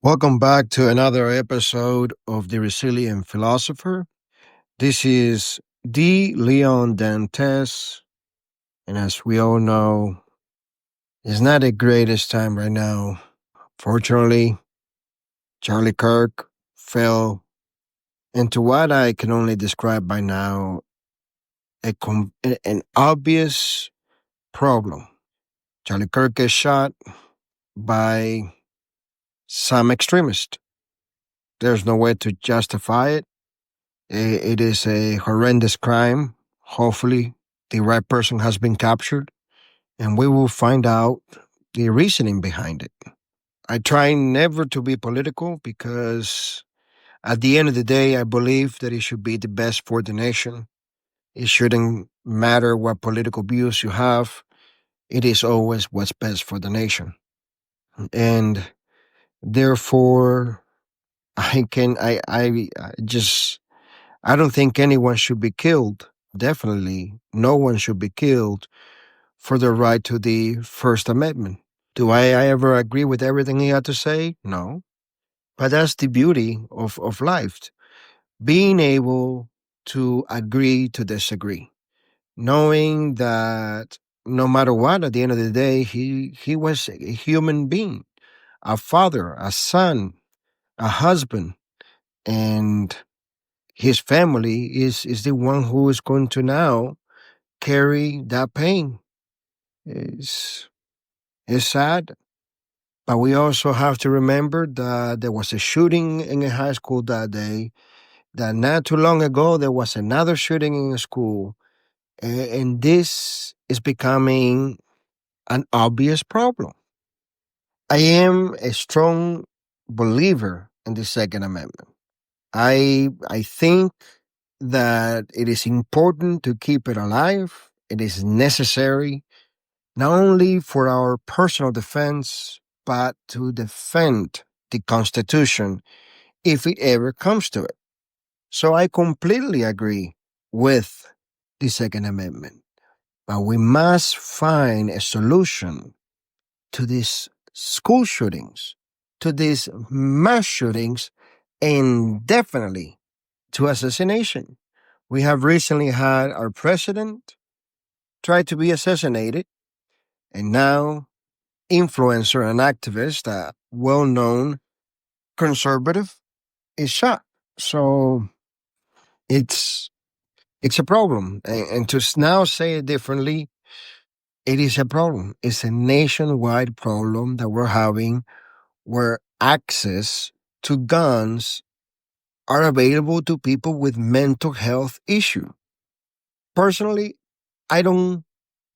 Welcome back to another episode of the Resilient Philosopher. This is the Leon Dantes, and as we all know, it's not the greatest time right now. Fortunately, Charlie Kirk fell into what I can only describe by now an obvious problem. Charlie Kirk is shot by some extremist. There's no way to justify it. It is a horrendous crime. Hopefully, the right person has been captured, and we will find out the reasoning behind it. I try never to be political because at the end of the day, I believe that it should be the best for the nation. It shouldn't matter what political views you have. It is always what's best for the nation. And therefore, I just, I don't think anyone should be killed. Definitely, no one should be killed for the right to the First Amendment. Do I ever agree with everything he had to say? No. But that's the beauty of life, being able to agree to disagree, knowing that no matter what, at the end of the day, he was a human being, a father, a son, a husband, and his family is the one who is going to now carry that pain. It's, it's sad. But we also have to remember that there was a shooting in a high school that day, that not too long ago there was another shooting in a school. And this is becoming an obvious problem. I am a strong believer in the Second Amendment. I think that it is important to keep it alive. It is necessary not only for our personal defense, but to defend the Constitution if it ever comes to it. So I completely agree with the Second Amendment. But we must find a solution to these school shootings, to these mass shootings, and definitely to assassination. We have recently had our president try to be assassinated, and now influencer and activist, a well-known conservative, is shot. So it's it's a problem, and to now say it differently, it is a problem. It's a nationwide problem that we're having, where access to guns are available to people with mental health issue. Personally, I don't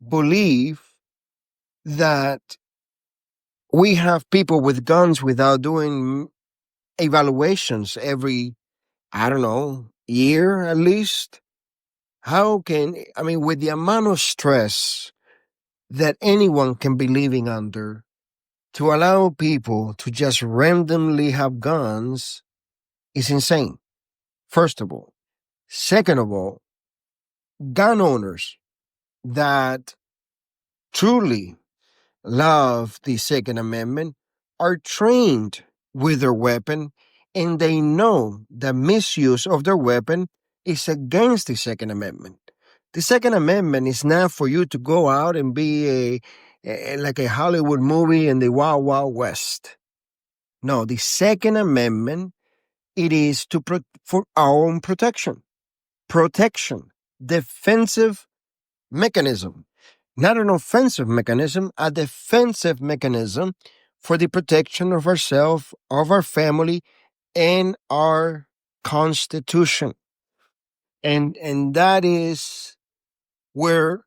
believe that we have people with guns without doing evaluations every, I don't know, year at least. How can, I mean, with the amount of stress that anyone can be living under, to allow people to just randomly have guns is insane, first of all. Second of all, gun owners that truly love the Second Amendment are trained with their weapon, and they know the misuse of their weapon is against the Second Amendment. The Second Amendment is not for you to go out and be like a Hollywood movie in the Wild Wild West. No, the Second Amendment, it is for our own protection, defensive mechanism, not an offensive mechanism, a defensive mechanism for the protection of ourselves, of our family, and our Constitution. And that is where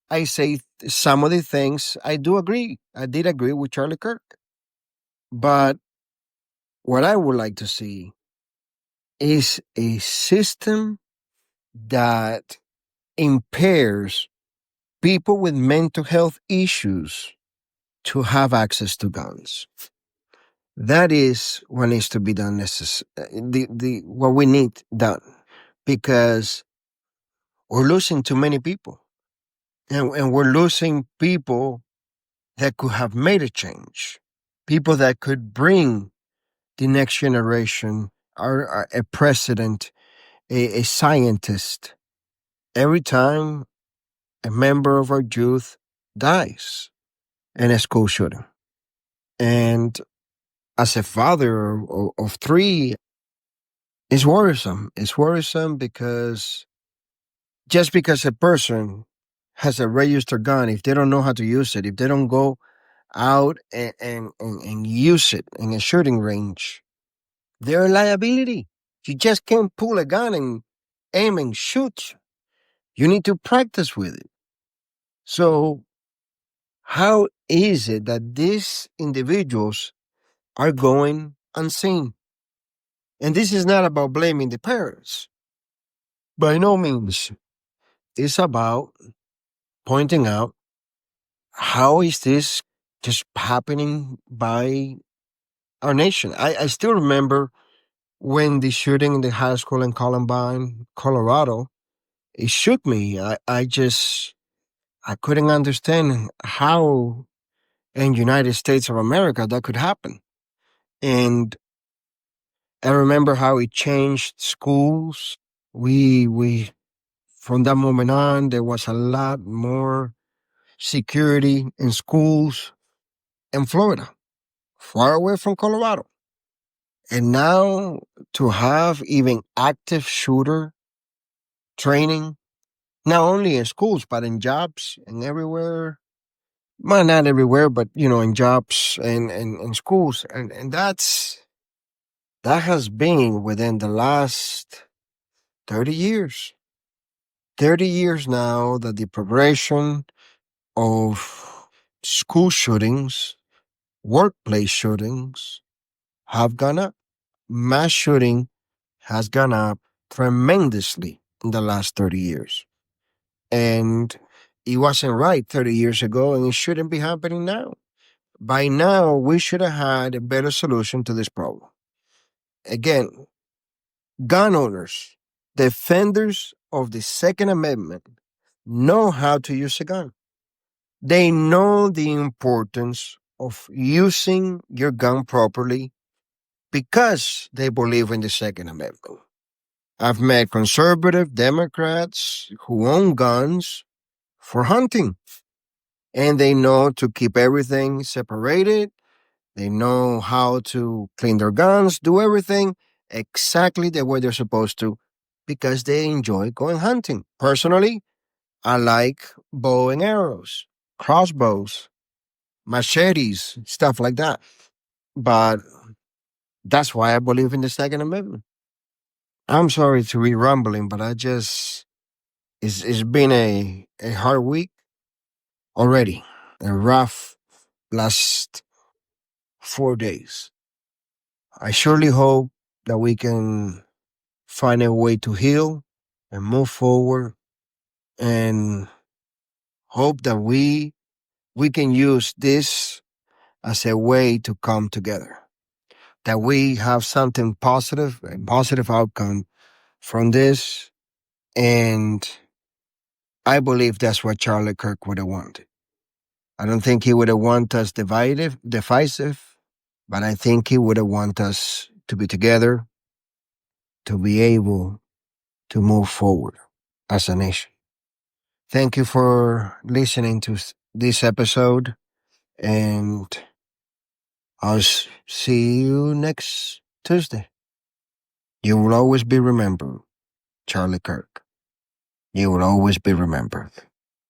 I say some of the things I do agree. I did agree with Charlie Kirk. But what I would like to see is a system that impairs people with mental health issues to have access to guns. That is what needs to be done. The what we need done, because we're losing too many people, and we're losing people that could have made a change, people that could bring the next generation, a president, a scientist, every time a member of our youth dies in a school shooting. And as a father of three, it's worrisome. It's worrisome because just because a person has a registered gun, if they don't know how to use it, if they don't go out and use it in a shooting range, they're a liability. You just can't pull a gun and aim and shoot. You need to practice with it. So, how is it that these individuals are going unseen? And this is not about blaming the parents. By no means. It's about pointing out how is this just happening by our nation. I still remember when the shooting in the high school in Columbine, Colorado, it shook me. I couldn't understand how in United States of America that could happen. And I remember how it changed schools. We from that moment on, there was a lot more security in schools in Florida, far away from Colorado. And now to have even active shooter training, not only in schools, but in jobs and everywhere. Well, not everywhere, but in jobs and schools. And that has been within the last 30 years. 30 years now that the progression of school shootings, workplace shootings have gone up. Mass shooting has gone up tremendously in the last 30 years. And it wasn't right 30 years ago, and it shouldn't be happening now. By now, we should have had a better solution to this problem. Again, gun owners, defenders of the Second Amendment, know how to use a gun. They know the importance of using your gun properly because they believe in the Second Amendment. I've met conservative Democrats who own guns for hunting, and they know to keep everything separated. They know how to clean their guns, do everything exactly the way they're supposed to because they enjoy going hunting. Personally, I like bow and arrows, crossbows, machetes, stuff like that. But that's why I believe in the Second Amendment. I'm sorry to be rumbling, but it's been a hard week already, a rough last 4 days. I surely hope that we can find a way to heal and move forward and hope that we can use this as a way to come together. That we have something positive, a positive outcome from this. And I believe that's what Charlie Kirk would have wanted. I don't think he would have wanted us divisive, but I think he would have wanted us to be together, to be able to move forward as a nation. Thank you for listening to this episode, and see you next Tuesday. You will always be remembered, Charlie Kirk. You will always be remembered.